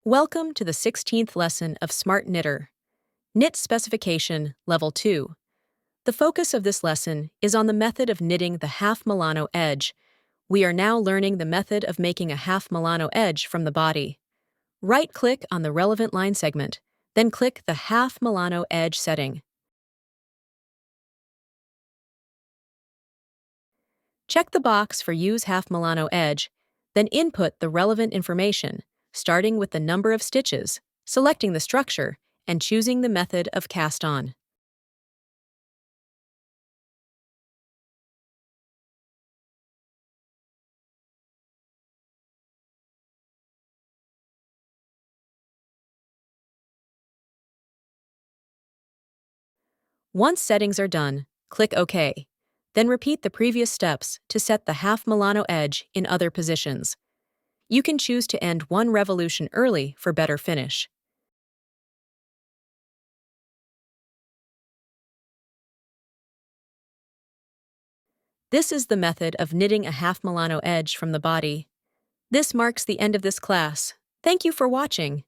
Welcome to the 16th lesson of SmartKnitter. Knit Specification Level 2. The focus of this lesson is on the method of knitting the half Milano edge. We are now learning the method of making a half Milano edge from the body. Right-click on the relevant line segment, then click the half Milano edge setting. Check the box for Use half Milano edge, then input the relevant information, starting with the number of stitches, selecting the structure, and choosing the method of cast on. Once settings are done, click OK. Then repeat the previous steps to set the half Milano edge in other positions. You can choose to end one revolution early for better finish. This is the method of knitting a half Milano edge from the body. This marks the end of this class. Thank you for watching.